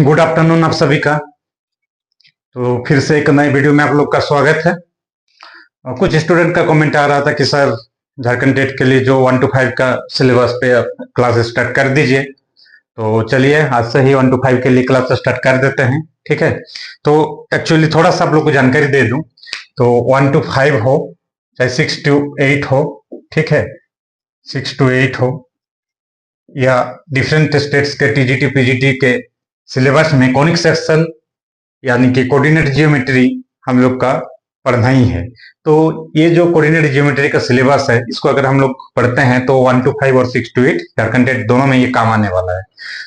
Good afternoon आप सभी का। तो फिर से एक नए वीडियो में आप लोग का स्वागत है। कुछ स्टूडेंट का कमेंट आ रहा था कि सर झारखंड टेट के लिए जो 1 to 5 का सिलेबस पे क्लास स्टार्ट कर दीजिए। तो चलिए आज से ही 1 to 5 के लिए क्लास स्टार्ट कर देते हैं, ठीक है। तो एक्चुअली थोड़ा सा आप लोग को जानकारी दे दूं, तो 1 to 5 हो चाहे 6 to 8 हो, ठीक है, 6 to 8 हो या डिफरेंट स्टेट्स के टीजीटी पीजीटी के सिलेबस में कॉनिक सेक्शन यानी कि कोऑर्डिनेट जियोमेट्री हम लोग का पढ़ना ही है। तो ये जो कोऑर्डिनेट जियोमेट्री का सिलेबस है, इसको अगर हम लोग पढ़ते हैं तो 1 to 5 और 6 to 8 झारखंड टेट दोनों में ये काम आने वाला है।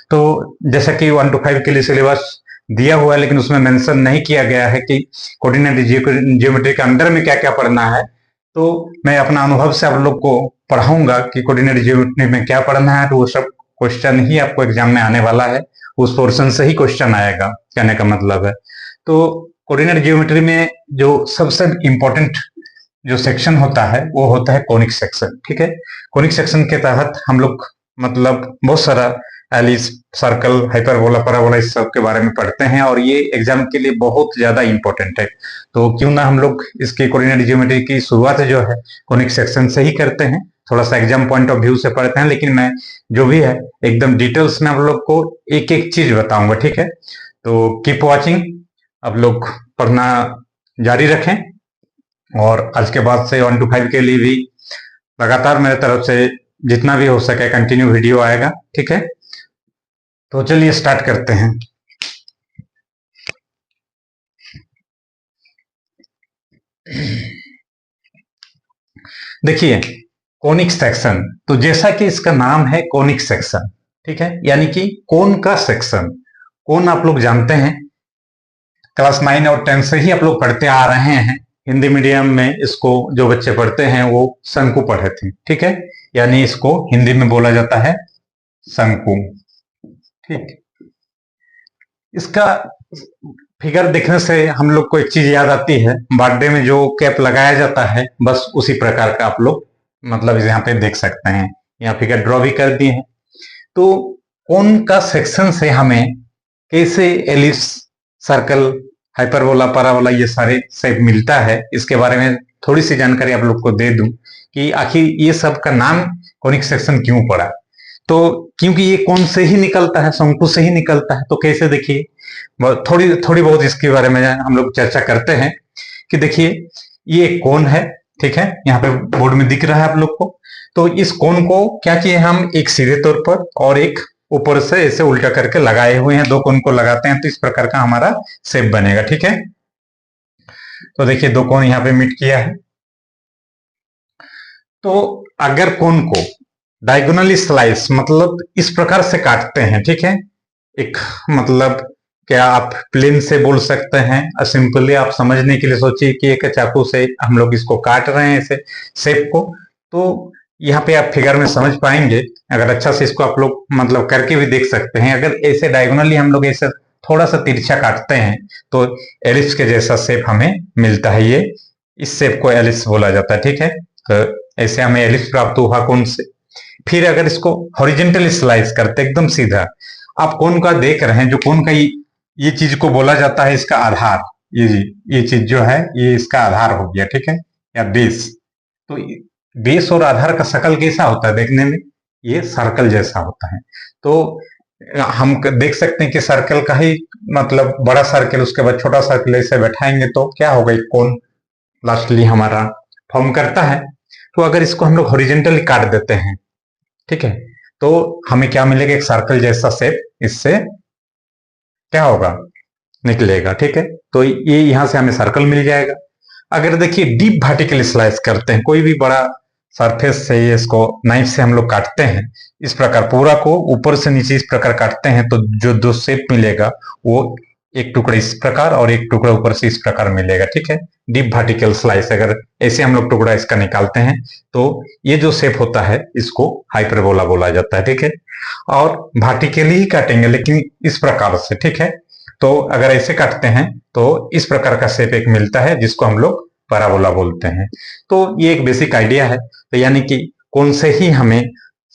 तो जैसा कि 1 to 5 के लिए सिलेबस दिया हुआ है, लेकिन उसमें मेंशन नहीं किया गया है कि कोऑर्डिनेट जियोमेट्री के अंदर में क्या क्या पढ़ना है। तो मैं अपना अनुभव से आप लोग को पढ़ाऊंगा कि कोऑर्डिनेट जियोमेट्री में क्या पढ़ना है। तो वो सब क्वेश्चन ही आपको एग्जाम में आने वाला है, उस पोर्शन से ही क्वेश्चन आएगा, कहने का मतलब है। तो कोऑर्डिनेट जियोमेट्री में जो सबसे इंपॉर्टेंट जो सेक्शन होता है वो होता है कोनिक सेक्शन, ठीक है। कोनिक सेक्शन के तहत हम लोग मतलब बहुत सारा एलिस, सर्कल, हाइपरबोला, पैराबोला इस सब के बारे में पढ़ते हैं और ये एग्जाम के लिए बहुत ज्यादा इंपॉर्टेंट है। तो क्यों ना हम लोग इसकी कोऑर्डिनेट जियोमेट्री की शुरुआत जो है कोनिक सेक्शन से ही करते हैं। थोड़ा सा एग्जाम पॉइंट ऑफ व्यू से पढ़ते हैं, लेकिन मैं जो भी है एकदम डिटेल्स में आप लोग को एक एक चीज बताऊंगा, ठीक है। तो कीप वॉचिंग, आप लोग पढ़ना जारी रखें और आज के बाद से 1 to 5 के लिए भी लगातार मेरे तरफ से जितना भी हो सके कंटिन्यू वीडियो आएगा, ठीक है। तो चलिए स्टार्ट करते हैं। देखिए कोनिक सेक्शन, तो जैसा कि इसका नाम है कोनिक सेक्शन, ठीक है, यानी कि कोन का सेक्शन। कोन आप लोग जानते हैं, क्लास 9 और 10 से ही आप लोग पढ़ते आ रहे हैं। हिंदी मीडियम में इसको जो बच्चे पढ़ते हैं वो शंकु पढ़े थे, ठीक है, यानी इसको हिंदी में बोला जाता है शंकु, ठीक। इसका फिगर देखने से हम लोग को एक चीज याद आती है, बर्थडे में जो कैप लगाया जाता है बस उसी प्रकार का आप लोग मतलब यहाँ पे देख सकते हैं। यहाँ फिगर ड्रॉ भी कर दिए हैं। तो कोन का सेक्शन से हमें कैसे एलिप्स, सर्कल, हाइपरबोला, पैराबोला ये सारे शेप मिलता है, इसके बारे में थोड़ी सी जानकारी आप लोग को दे दूं कि आखिर ये सब का नाम कोनिक सेक्शन क्यों पड़ा। तो क्योंकि ये कोन से ही निकलता है, शंकु से ही निकलता है। तो कैसे, देखिए थोड़ी बहुत इसके बारे में हम लोग चर्चा करते हैं कि देखिए ये कोन है, ठीक है, यहाँ पे बोर्ड में दिख रहा है आप लोग को। तो इस कोन को क्या किए हम, एक सीधे तौर पर और एक ऊपर से ऐसे उल्टा करके लगाए हुए हैं। दो कोन को लगाते हैं तो इस प्रकार का हमारा शेप बनेगा, ठीक है। तो देखिए दो कोन यहाँ पे मीट किया है। तो अगर कोन को डायगोनली स्लाइस मतलब इस प्रकार से काटते हैं, ठीक है, एक मतलब क्या आप प्लेन से बोल सकते हैं, सिंपली आप समझने के लिए सोचिए कि एक चाकू से हम लोग इसको काट रहे हैं ऐसे शेप को। तो यहाँ पे आप फिगर में समझ पाएंगे, अगर अच्छा से इसको आप लोग मतलब करके भी देख सकते हैं। अगर ऐसे डायगोनली हम लोग ऐसे थोड़ा सा तिरछा काटते हैं तो एलिप्स के जैसा शेप हमें मिलता है। ये इस शेप को एलिप्स बोला जाता है, ठीक है। तो ऐसे हमें एलिप्स प्राप्त हुआ कोन से। फिर अगर इसको हॉरिजेंटली स्लाइस करते एकदम सीधा, आप कोन का देख रहे हैं, जो कोन का ये चीज को बोला जाता है इसका आधार, ये चीज जो है ये इसका आधार हो गया, ठीक है, या बेस। तो बेस और आधार का शक्ल कैसा होता है देखने में, ये सर्कल जैसा होता है। तो हम देख सकते हैं कि सर्कल का ही मतलब बड़ा सर्कल, उसके बाद छोटा सर्कल ऐसे बैठाएंगे तो क्या होगा, एक कोन लास्टली हमारा फॉर्म करता है। तो अगर इसको हम लोग हॉरिजेंटली काट देते हैं, ठीक है, तो हमें क्या मिलेगा, एक सर्कल जैसा शेप इससे क्या होगा, निकलेगा, ठीक है। तो ये यहां से हमें सर्कल मिल जाएगा। अगर देखिए डीप वर्टिकल स्लाइस करते हैं, कोई भी बड़ा सरफेस से ये इसको नाइफ से हम लोग काटते हैं, इस प्रकार पूरा को ऊपर से नीचे इस प्रकार काटते हैं, तो जो दो शेप मिलेगा वो एक टुकड़ा इस प्रकार और एक टुकड़ा ऊपर से इस प्रकार मिलेगा, ठीक है। डीप वर्टिकल स्लाइस अगर ऐसे हम लोग टुकड़ा इसका निकालते हैं तो ये जो शेप होता है इसको हाइपरबोला बोला जाता है, ठीक है। और वर्टिकली ही काटेंगे लेकिन इस प्रकार से, ठीक है। तो अगर ऐसे काटते हैं तो इस प्रकार का शेप एक मिलता है जिसको हम लोग पैराबोला बोलते हैं। तो ये एक बेसिक आइडिया है। तो यानी कि कौन से ही हमें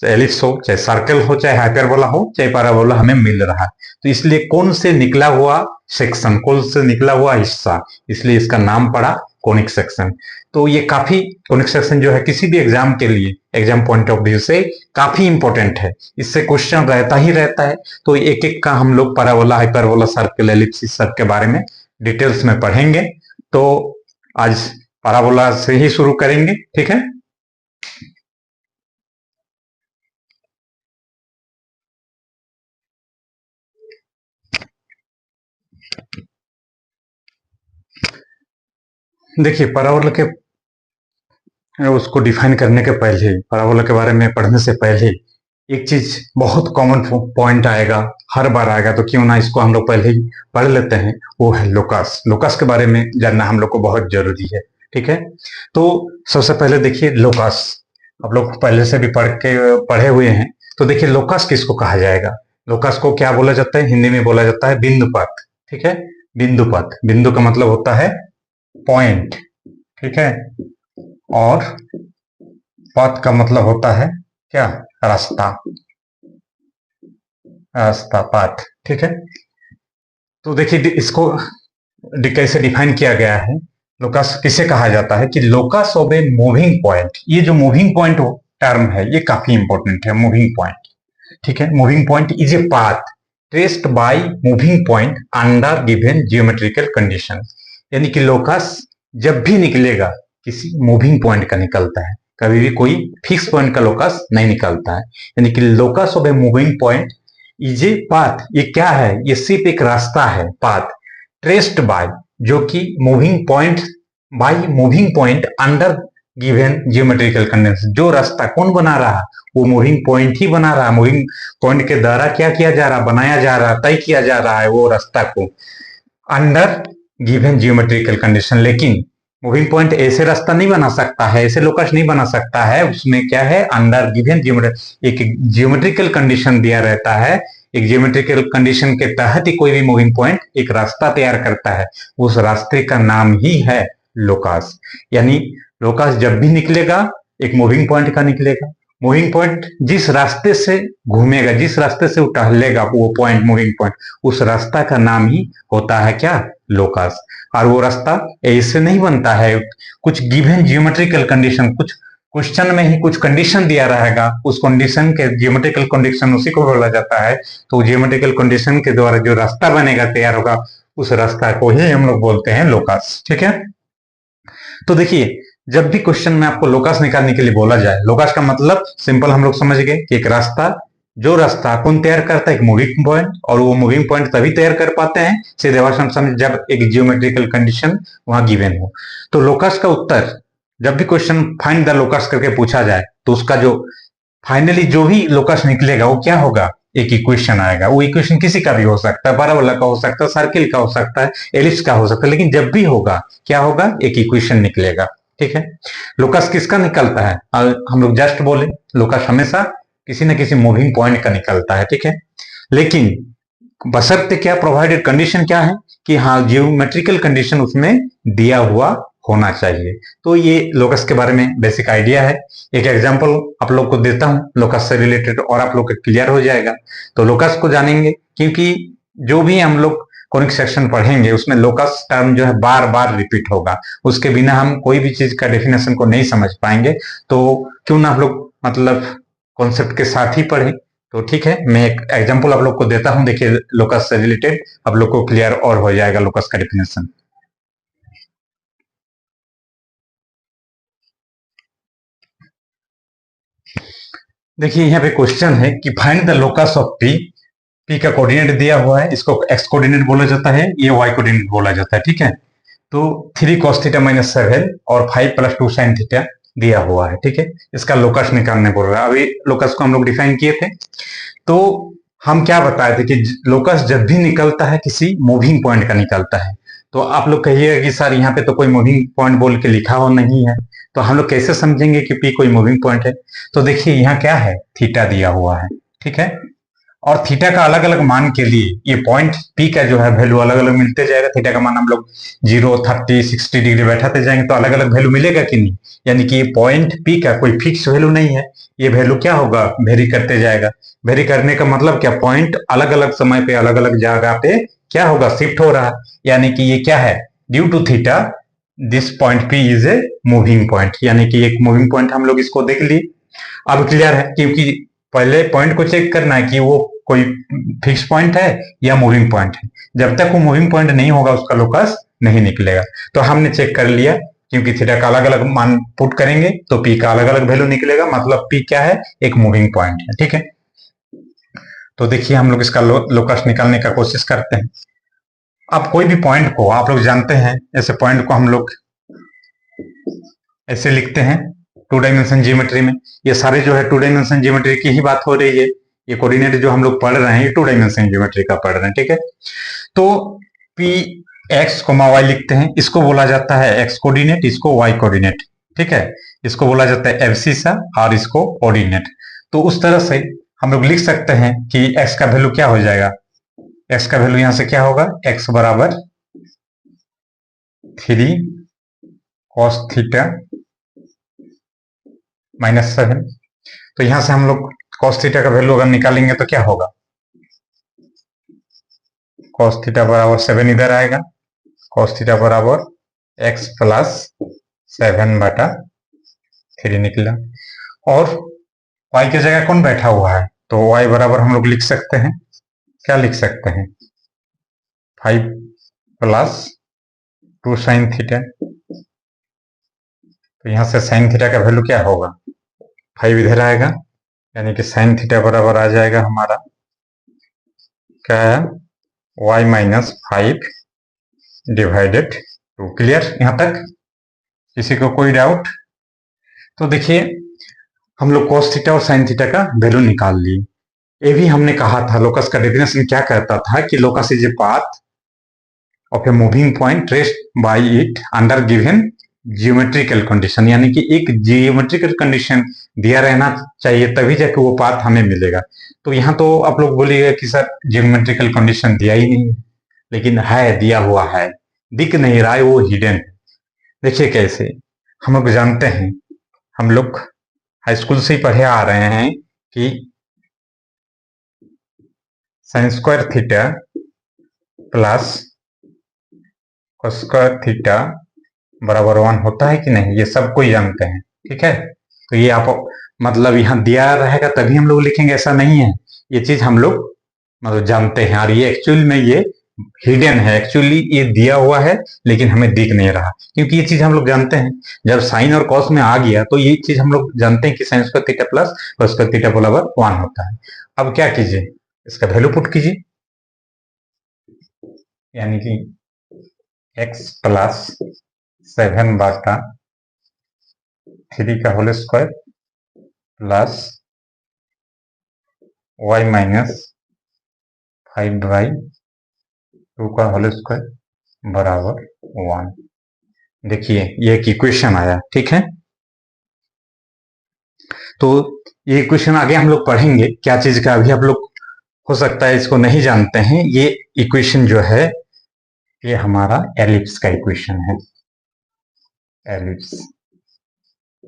एलिप्स हो, चाहे सर्कल हो, चाहे हाइपरबोला हो, चाहे पैराबोला हमें मिल रहा है। तो इसलिए कौन से निकला हुआ सेक्शन, कौन से निकला हुआ हिस्सा, इसलिए इसका नाम पड़ा कोनिक सेक्शन। तो ये काफी, कोनिक सेक्शन जो है किसी भी एग्जाम के लिए, एग्जाम पॉइंट ऑफ व्यू से काफी इंपॉर्टेंट है, इससे क्वेश्चन रहता ही रहता है। तो एक एक का हम लोग पैराबोला, हाइपरबोला, सर्कल, एलिप्सिस सब के बारे में डिटेल्स में पढ़ेंगे। तो आज पैराबोला से ही शुरू करेंगे, ठीक है। देखिए पैराबोला के उसको डिफाइन करने के पहले, पैराबोला के बारे में पढ़ने से पहले एक चीज बहुत कॉमन पॉइंट आएगा, हर बार आएगा, तो क्यों ना इसको हम लोग पहले ही पढ़ लेते हैं। वो है लोकस। लोकस के बारे में जानना हम लोग को बहुत जरूरी है, ठीक है। तो सबसे पहले देखिए लोकस, आप लोग पहले से भी पढ़े हुए हैं। तो देखिए लोकस किसको कहा जाएगा। लोकस को क्या बोला जाता है, हिंदी में बोला जाता है बिंदुपथ, ठीक है। बिंदुपथ, बिंदु का मतलब होता है पॉइंट, ठीक है, और पथ का मतलब होता है क्या, रास्ता, रास्ता, पाथ, ठीक है। तो देखिए इसको कैसे डिफाइन किया गया है। लोकस किसे कहा जाता है कि locus of a moving point. ये जो मूविंग पॉइंट टर्म है ये काफी इंपॉर्टेंट है, मूविंग पॉइंट, ठीक है। Moving point is a path traced by moving point under given geometrical condition. यानी कि लोकस जब भी निकलेगा किसी मूविंग पॉइंट का निकलता है, कभी भी कोई फिक्स पॉइंट का लोकस नहीं निकलता है। यानी कि locus of a moving point is a path, ये क्या है, ये सिर्फ एक रास्ता है, पाथ ट्रेस्ड बाय, जो कि moving point by moving point under given geometrical condition. जो रास्ता कौन बना रहा, वो मूविंग पॉइंट ही बना रहा। मूविंग पॉइंट के द्वारा क्या किया जा रहा, बनाया जा रहा, तय किया जा रहा है वो रास्ता को अंडर गिवन जियोमेट्रिकल कंडीशन। लेकिन मूविंग पॉइंट ऐसे रास्ता नहीं बना सकता है, ऐसे लोकस नहीं बना सकता है, उसमें क्या है, अंडर गिवन एक जियोमेट्रिकल कंडीशन दिया रहता है। एक जियोमेट्रिकल कंडीशन के तहत ही कोई भी मूविंग पॉइंट एक रास्ता तैयार करता है, उस रास्ते का नाम ही है लोकस। यानी लोकस जब भी निकलेगा एक मूविंग पॉइंट का निकलेगा। मूविंग पॉइंट जिस रास्ते से घूमेगा, जिस रास्ते से टहलेगा वो पॉइंट, मूविंग पॉइंट, उस रास्ता का नाम ही होता है क्या, लोकस। और वो रास्ता ऐसे नहीं बनता है, कुछ गिवन जियोमेट्रिकल कंडीशन, कुछ क्वेश्चन में ही कुछ कंडीशन दिया रहेगा, उस कंडीशन के जियोमेट्रिकल कंडीशन उसी को बोला जाता है। तो जियोमेट्रिकल कंडीशन के द्वारा जो रास्ता बनेगा, तैयार होगा, उस रास्ता को ही हम लोग बोलते हैं लोकस, ठीक है। तो देखिए जब भी क्वेश्चन में आपको लोकस निकालने के लिए बोला जाए, लोकस का मतलब सिंपल हम लोग समझ गए कि एक रास्ता, जो रास्ता कौन तैयार करता है, एक मूविंग पॉइंट, और वो मूविंग पॉइंट तभी तैयार कर पाते हैं सीधे भाषा में जब एक जियोमेट्रिकल कंडीशन वहां गिवन हो। तो लोकस का उत्तर, जब भी क्वेश्चन फाइंड द लोकस करके पूछा जाए, तो उसका जो फाइनली जो भी लोकस निकलेगा वो क्या होगा, एक इक्वेशन आएगा। वो इक्वेशन किसी का भी हो सकता है, पैराबोला का हो सकता है, सर्किल का हो सकता है, एलिप्स का हो सकता है, लेकिन जब भी होगा क्या होगा, एक इक्वेशन निकलेगा, ठीक है। लोकस किसका निकलता है, हम लोग जस्ट बोले लोकस हमेशा किसी न किसी मूविंग पॉइंट का निकलता है, ठीक है। लेकिन बशर्ते क्या, प्रोवाइडेड कंडीशन क्या है कि हाँ जियोमेट्रिकल कंडीशन उसमें दिया हुआ होना चाहिए। तो ये लोकस के बारे में बेसिक आइडिया है। एक एग्जांपल आप लोग को देता हूं लोकस से रिलेटेड, और आप लोग को क्लियर हो जाएगा। तो लोकस को जानेंगे क्योंकि जो भी हम लोग कोनिक सेक्शन पढ़ेंगे उसमें लोकस टर्म जो है बार बार रिपीट होगा, उसके बिना हम कोई भी चीज का डेफिनेशन को नहीं समझ पाएंगे। तो क्यों ना हम लोग मतलब कॉन्सेप्ट के साथ ही पढ़ें। तो ठीक है, मैं एक एग्जांपल आप लोग को देता हूं, देखिए लोकस से रिलेटेड आप लोग को क्लियर और हो जाएगा लोकस का डेफिनेशन। देखिए यहाँ पे क्वेश्चन है कि find the locus of P. P का कोऑर्डिनेट दिया हुआ है, इसको एक्स कोऑर्डिनेट बोला जाता है, ये वाई कोऑर्डिनेट बोला जाता है, ठीक है। तो 3 cos थीटा माइनस 7 और 5 + 2 sin थीटा दिया हुआ है, ठीक है। इसका लोकस निकालने बोल रहा है। अभी लोकस को हम लोग डिफाइन किए थे, तो हम क्या बताए थे कि लोकस जब भी निकलता है किसी मूविंग पॉइंट का निकलता है। तो आप लोग कहिएगा कि सर यहाँ पे तो कोई मूविंग पॉइंट बोल के लिखा हो नहीं है, तो हम लोग कैसे समझेंगे कि पी कोई मूविंग पॉइंट है। तो देखिए यहाँ क्या है, थीटा दिया हुआ है, ठीक है। और थीटा का अलग अलग मान के लिए ये पॉइंट पी का जो है वैल्यू अलग अलग मिलते जाएगा। थीटा का मान हम लोग 0, 30, 60 डिग्री बैठाते जाएंगे तो अलग अलग वैल्यू मिलेगा कि नहीं। यानी कि ये पॉइंट पी का कोई फिक्स वैल्यू नहीं है, ये वैल्यू क्या होगा, वेरी करते जाएगा। वेरी करने का मतलब क्या, पॉइंट अलग अलग समय पे अलग अलग जगह पे क्या होगा, शिफ्ट हो रहा है। यानी कि ये क्या है, due to theta this point P is a moving point, यानी कि एक मूविंग पॉइंट हम लोग इसको देख लिए। अब क्लियर है, क्योंकि पहले पॉइंट को चेक करना है कि वो कोई फिक्स पॉइंट है या मूविंग पॉइंट है। जब तक वो मूविंग पॉइंट नहीं होगा उसका लोकस नहीं निकलेगा। तो हमने चेक कर लिया, क्योंकि थीटा का अलग अलग मान पुट करेंगे तो पी का अलग अलग वैल्यू निकलेगा, मतलब पी क्या है, एक मूविंग पॉइंट है। ठीक है, तो देखिए हम लोग इसका लोकस निकालने का कोशिश करते हैं। अब कोई भी पॉइंट को आप लोग जानते हैं, ऐसे पॉइंट को हम लोग ऐसे लिखते हैं 2 डायमेंशन ज्योमेट्री में। ये सारे जो है 2 डायमेंशन ज्योमेट्री की ही बात हो रही है। ये कोऑर्डिनेट जो हम लोग पढ़ रहे हैं ये 2 डायमेंशन ज्योमेट्री का पढ़ रहे हैं। ठीक है, तो पी एक्स कोमा वाई लिखते हैं, इसको बोला जाता है एक्स कोऑर्डिनेट, इसको वाई कोऑर्डिनेट। ठीक है, इसको बोला जाता है एब्सिसा और इसको ऑर्डिनेट। तो उस तरह से हम लोग लिख सकते हैं कि एक्स का वैल्यू क्या हो जाएगा, एक्स का वैल्यू यहां से क्या होगा, एक्स बराबर 3 cos थीटा -7। तो यहां से हम लोग cos थीटा का वैल्यू अगर निकालेंगे तो क्या होगा, cos थीटा बराबर 7 इधर आएगा, cos थीटा बराबर x प्लस 7/3 निकला। और y की जगह कौन बैठा हुआ है, तो y बराबर हम लोग लिख सकते हैं, क्या लिख सकते हैं, 5 प्लस 2 साइन थीटा। तो यहां से साइन थीटा का वैल्यू क्या होगा, 5 इधर आएगा, यानी कि साइन थीटा बराबर आ जाएगा हमारा क्या है, y माइनस 5 डिवाइडेड 2। क्लियर यहां तक, किसी को कोई डाउट। तो देखिए हम लोग cos थीटा और sin थीटा का वैल्यू निकाल लिए। ये भी हमने कहा था, लोकस का डेफिनेशन क्या कहता था कि locus is a path of a moving point traced by it under given geometrical condition, यानी कि एक जियोमेट्रिकल कंडीशन दिया रहना चाहिए तभी जाके वो पाथ हमें मिलेगा। तो यहाँ तो आप लोग बोलिएगा कि सर जियोमेट्रिकल कंडीशन दिया ही नहीं, लेकिन है, दिया हुआ है, दिख नहीं रहा है, वो हिडन है। देखिए कैसे, हम लोग जानते हैं, हम लोग हाई स्कूल से ही पढ़े आ रहे हैं कि sine square theta plus cos square theta बराबर 1 होता है कि नहीं, ये सब कोई जानते हैं। ठीक है, तो ये आप मतलब यहाँ दिया रहेगा तभी हम लोग लिखेंगे ऐसा नहीं है, ये चीज हम लोग मतलब जानते हैं। और ये एक्चुअल में ये हिडन है, एक्चुअली ये दिया हुआ है लेकिन हमें दिख नहीं रहा, क्योंकि ये चीज हम लोग जानते हैं। जब साइन और कॉस में आ गया तो ये चीज हम लोग जानते हैं कि sine square theta plus cos square theta बराबर 1 होता है। अब क्या कीजिए, इसका वैल्यू पुट कीजिए, यानी कि x प्लस 7/3 का whole square plus y minus 5/2 का होल स्क्वायर बराबर 1। देखिए ये एक इक्वेशन आया। ठीक है, तो ये इक्वेशन आगे हम लोग पढ़ेंगे क्या चीज का, अभी आप लोग हो सकता है इसको नहीं जानते हैं। ये इक्वेशन जो है ये हमारा एलिप्स का इक्वेशन है, एलिप्स।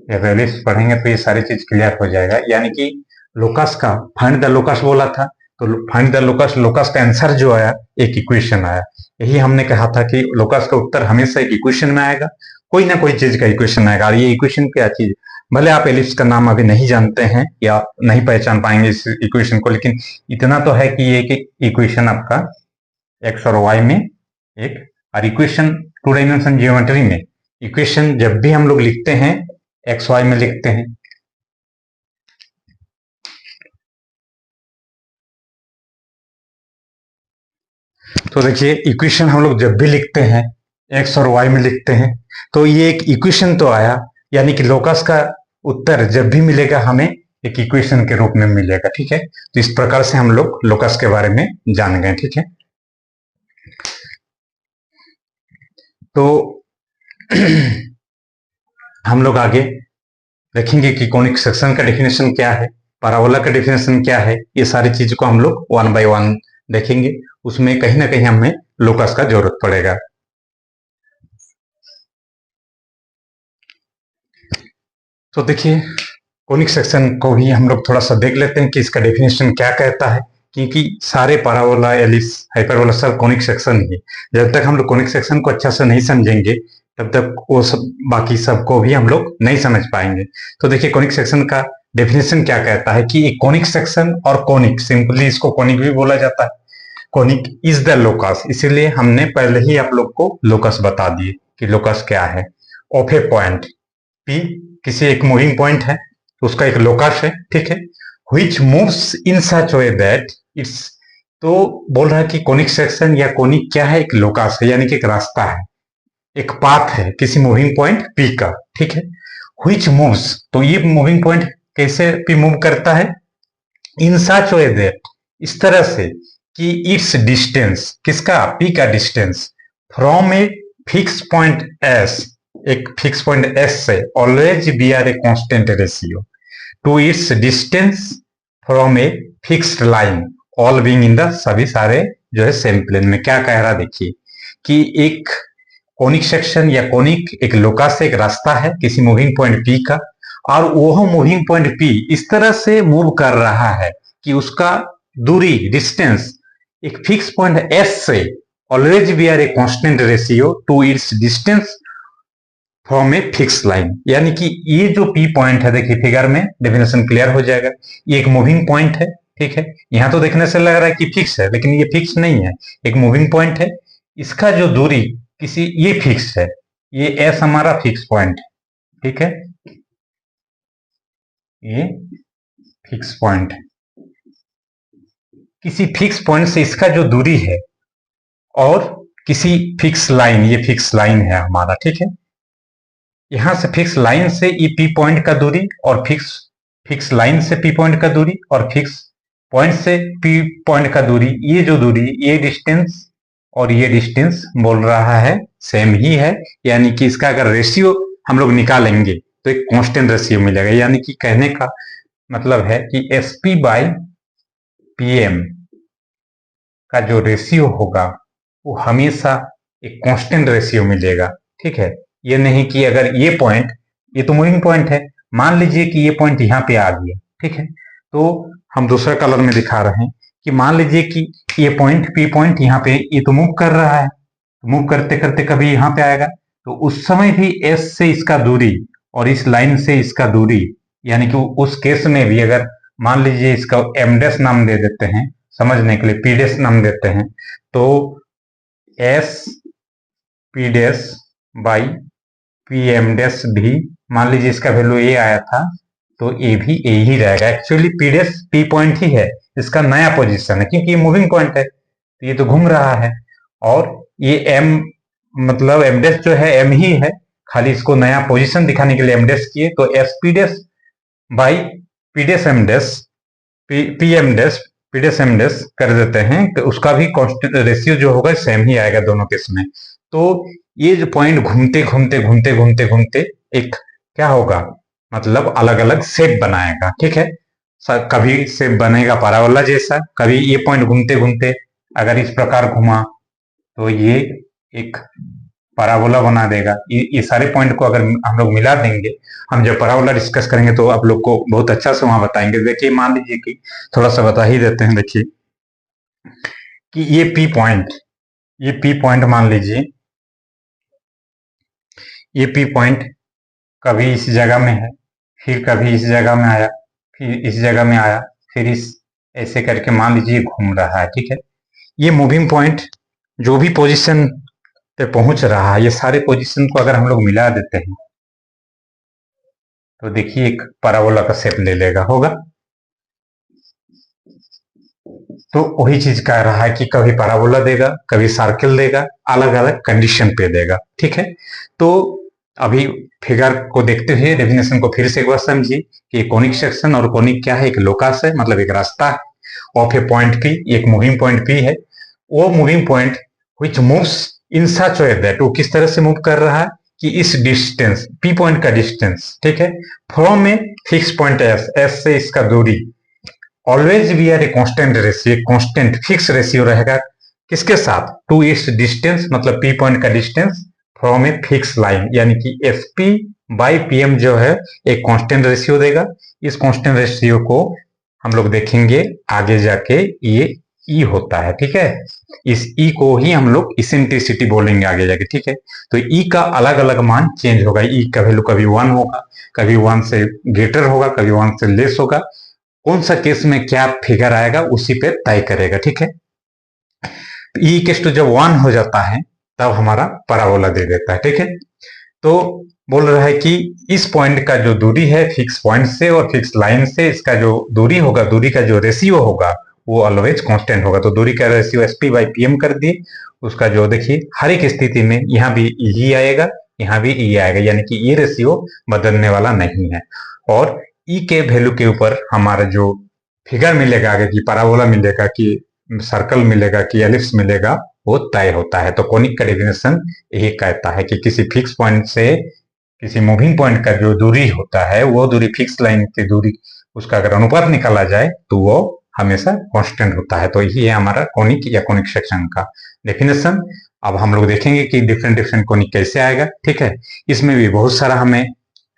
जब एलिप्स पढ़ेंगे तो ये सारी चीज क्लियर हो जाएगा। यानी कि लोकस का फाइंड द लोकस बोला था, तो फाइंड द लोकस, लोकस का आंसर जो आया एक इक्वेशन आया। यही हमने कहा था कि लोकस का उत्तर हमेशा एक इक्वेशन में आएगा, कोई ना कोई चीज का इक्वेशन आएगा। और ये इक्वेशन क्या चीज, भले आप एलिप्स का नाम अभी नहीं जानते हैं या नहीं पहचान पाएंगे इस इक्वेशन को, लेकिन इतना तो है कि ये इक्वेशन आपका एक्स और वाई में एक, और इक्वेशन 2 डायमेंशन जियोमेट्री में इक्वेशन जब भी हम लोग लिखते हैं एक्स वाई में लिखते हैं। तो देखिए इक्वेशन हम लोग जब भी लिखते हैं एक्स और वाई में लिखते हैं, तो ये एक इक्वेशन तो आया, यानी कि लोकस का उत्तर जब भी मिलेगा हमें एक इक्वेशन के रूप में मिलेगा। ठीक है, तो इस प्रकार से हम लोग लोकस के बारे में जान गए। ठीक है, तो हम लोग आगे देखेंगे कि कॉनिक सेक्शन का डेफिनेशन क्या है। पैराबोला का डेफिनेशन क्या है, ये सारी चीज को हम लोग वन बाय वन देखेंगे। उसमें कहीं ना कहीं हमें लोकस का जरूरत पड़ेगा। तो देखिए कोनिक सेक्शन को भी हम लोग थोड़ा सा देख लेते हैं कि इसका डेफिनेशन क्या कहता है, क्योंकि सारे पैराबोला, एलिप्स, हाइपरबोला सब कोनिक सेक्शन ही। जब तक हम लोग कोनिक सेक्शन को अच्छा से नहीं समझेंगे तब तक वो सब बाकी सबको भी हम लोग नहीं समझ पाएंगे। तो देखिए कोनिक सेक्शन का डेफिनेशन क्या कहता है कि एक कोनिक सेक्शन और कोनिक, सिंपली इसको कोनिक भी बोला जाता है, कोनिक इज द लोकस। इसीलिए हमने पहले ही आप लोग को लोकस बता दिए कि लोकस क्या है। ऑफ ए पॉइंट पी, किसी एक मूविंग पॉइंट है तो उसका एक लोकस है, ठीक है। Which moves in such way that it's, तो बोल रहा है कि कोनिक सेक्शन या कोनिक क्या है, एक लोकस है, यानी कि एक रास्ता है, एक पाथ है किसी मूविंग पॉइंट पी का, ठीक है। व्हिच मूव्स, तो ये मूविंग पॉइंट कैसे पी मूव करता है, इन सच वे दैट, इस तरह से कि इट्स डिस्टेंस, किसका, पी का distance, from a fix point S, एक फिक्स पॉइंट एस से always be are a constant ratio to its distance from a fixed line, all being in the, सभी सारे जो है सेम प्लेन में। क्या कह रहा देखिए कि एक कोनिक सेक्शन या कोनिक एक लोकस से एक रास्ता है किसी मूविंग पॉइंट पी का, और वो मूविंग पॉइंट पी इस तरह से मूव कर रहा है कि उसका दूरी, डिस्टेंस, एक फिक्स पॉइंट एस से always be are a constant ratio to its distance from a fix line. यानी कि ये जो पी पॉइंट है, देखिए फिगर में डेफिनेशन क्लियर हो जाएगा। ये एक मूविंग पॉइंट है, ठीक है। यहां तो देखने से लग रहा है कि फिक्स है, लेकिन ये फिक्स नहीं है, एक मूविंग पॉइंट है। इसका जो दूरी किसी, ये फिक्स है, ये एस हमारा फिक्स पॉइंट, ठीक है, ये फिक्स पॉइंट, किसी फिक्स पॉइंट से इसका जो दूरी है और किसी फिक्स लाइन, ये फिक्स लाइन है हमारा, ठीक है। यहां से फिक्स लाइन से ये पी पॉइंट का दूरी, और फिक्स लाइन से पी पॉइंट का दूरी, और फिक्स पॉइंट से पी पॉइंट का दूरी, ये जो दूरी, ये डिस्टेंस और ये डिस्टेंस बोल रहा है सेम ही है। यानी कि इसका अगर रेशियो हम लोग निकालेंगे तो एक कांस्टेंट रेशियो मिलेगा। यानी कि कहने का मतलब है कि S P by P M का जो रेशियो होगा वो हमेशा एक कांस्टेंट रेशियो मिलेगा, ठीक है। ये नहीं कि अगर ये पॉइंट, ये तो मूविंग पॉइंट है, मान लीजिए कि ये पॉइंट यहाँ पे आ गया, ठीक है, तो हम दूसरा कलर में दिखा रहे हैं कि मान लीजिए कि ये पॉइंट पी पॉइंट यहाँ पे, ये तो मूव कर रहा है, तो मूव करते करते कभी यहाँ पे आएगा, तो उस समय भी एस से इसका दूरी और इस लाइन से इसका दूरी, यानी कि उस केस में भी अगर मान लीजिए इसका एम डैश नाम दे देते हैं, समझने के लिए पी डैश नाम देते हैं, तो S P dash by P M dash भी, मान लीजिए इसका वैल्यू ए आया था तो ए भी ए ही रहेगा। Actually P dash P point ही है, इसका नया पोजीशन है, क्योंकि ये मूविंग पॉइंट है तो ये तो घूम रहा है, और ये एम, मतलब एम डैश जो है एम ही है, खाली इसको नया पोजीशन दिखाने के लिए एम डैश किए, तो S P dash by P dash M dash, P M dash, P dash M dash कर देते हैं, तो उसका भी कांस्टेंट रेशियो जो होगा सेम ही आएगा दोनों केस में। तो ये जो पॉइंट घूमते घूमते घूमते घूमते घूमते एक क्या होगा, मतलब अलग अलग शेप बनाएगा, ठीक है। कभी शेप बनेगा पैराबोला जैसा, कभी ये पॉइंट घूमते घूमते अगर इस प्रकार घुमा तो ये एक पैराबोला बना देगा। ये सारे पॉइंट को अगर हम लोग मिला देंगे, हम जब पैराबोला डिस्कस करेंगे तो आप लोग को बहुत अच्छा से वहां बताएंगे। देखिए मान लीजिए कि थोड़ा सा बता ही देते हैं, देखिए कि ये पी पॉइंट, ये पी पॉइंट मान लीजिए, ये पी पॉइंट कभी इस जगह में है, फिर कभी इस जगह में आया, फिर इस जगह में आया, फिर इस, ऐसे करके मान लीजिए घूम रहा है, ठीक है। ये मूविंग पॉइंट जो भी पोजीशन पे पहुंच रहा है, ये सारे पोजीशन को अगर हम लोग मिला देते हैं तो देखिए एक पैराबोला का शेप ले लेगा, होगा। तो वही चीज कह रहा है कि कभी पैराबोला देगा, कभी सर्किल देगा, अलग अलग कंडीशन पे देगा, ठीक है। तो अभी फिगर को देखते हुए डेफिनेशन को फिर से एक बार समझिए कि कोनिक सेक्शन और कोनिक क्या है, एक लोकस है, मतलब एक रास्ता है, ऑफ ए पॉइंट पी, एक मूविंग पॉइंट पी है। वो moving point which moves in such way that, वो किस तरह से मूव कर रहा है कि इस डिस्टेंस पी पॉइंट का डिस्टेंस, ठीक है, from a fix point S से इसका दूरी always we are a constant ratio, constant fix ratio रहेगा किसके साथ, टू इट्स डिस्टेंस, मतलब पी पॉइंट का distance from a fix line, यानी कि S P by P M जो है एक कांस्टेंट रेशियो देगा। इस कांस्टेंट रेशियो को हम लोग देखेंगे आगे जाके ये ई होता है, ठीक है। इस ई को ही हम लोग इसेंट्रिसिटी बोलेंगे आगे जाके, ठीक है। तो ई का अलग अलग मान चेंज होगा, ई का वैल्यू कभी 1 होगा, कभी 1 से ग्रेटर होगा, कभी 1 से लेस होगा। कौन सा केस में क्या फिगर आएगा उसी पे तय करेगा, ठीक है। ई इक्वल्स टू जब 1 हो जाता है तब हमारा पैराबोला दे देता है, ठीक है। तो बोल रहा है कि इस पॉइंट का जो दूरी है फिक्स पॉइंट से और फिक्स लाइन से, इसका जो दूरी होगा, दूरी का जो रेशियो होगा वो ऑलवेज कांस्टेंट होगा। तो दूरी का ratio S P by P M कर दिए, उसका जो देखिए हर एक स्थिति में यहाँ भी ई आएगा, यहाँ भी ई आएगा, यानी कि ये रेशियो बदलने वाला नहीं है। और ई के वैल्यू के ऊपर हमारा जो फिगर मिलेगा आगे की पैराबोला मिलेगा कि सर्कल मिलेगा कि एलिप्स मिलेगा वो तय होता है। तो कोनिक का डेफिनेशन यही कहता है कि किसी फिक्स पॉइंट से किसी मूविंग पॉइंट का जो दूरी होता है वो दूरी फिक्स लाइन की दूरी, उसका अगर अनुपात निकाला जाए तो वो हमेशा कांस्टेंट होता है। तो यही है हमारा कोनिक या कोनिक सेक्शन का डेफिनेशन। अब हम लोग देखेंगे कि डिफरेंट डिफरेंट कोनिक कैसे आएगा, ठीक है। इसमें भी बहुत सारा हमें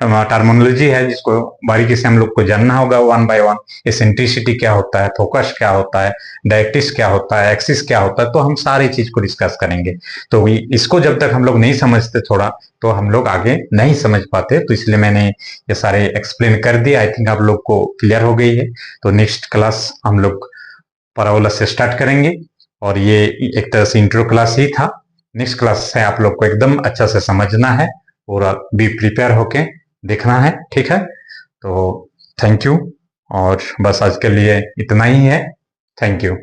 टर्मिनोलॉजी है जिसको बारीकी से हम लोग को जानना होगा वन बाय वन। एसेंट्रिसिटी क्या होता है, फोकस क्या होता है, डायरेक्ट्रिक्स क्या होता है, एक्सिस क्या होता है, तो हम सारी चीज को डिस्कस करेंगे। तो इसको जब तक हम लोग नहीं समझते थोड़ा तो हम लोग आगे नहीं समझ पाते, तो इसलिए मैंने ये सारे एक्सप्लेन कर दिया। आई थिंक आप लोग को क्लियर हो गई है। तो नेक्स्ट क्लास हम लोग पैराबोला से स्टार्ट करेंगे और ये एक तरह से इंट्रो क्लास ही था। नेक्स्ट क्लास से आप लोग को एकदम अच्छा से समझना है और बी प्रिपेयर होके देखना है, ठीक है। तो थैंक यू, और बस आज के लिए इतना ही है। Thank you.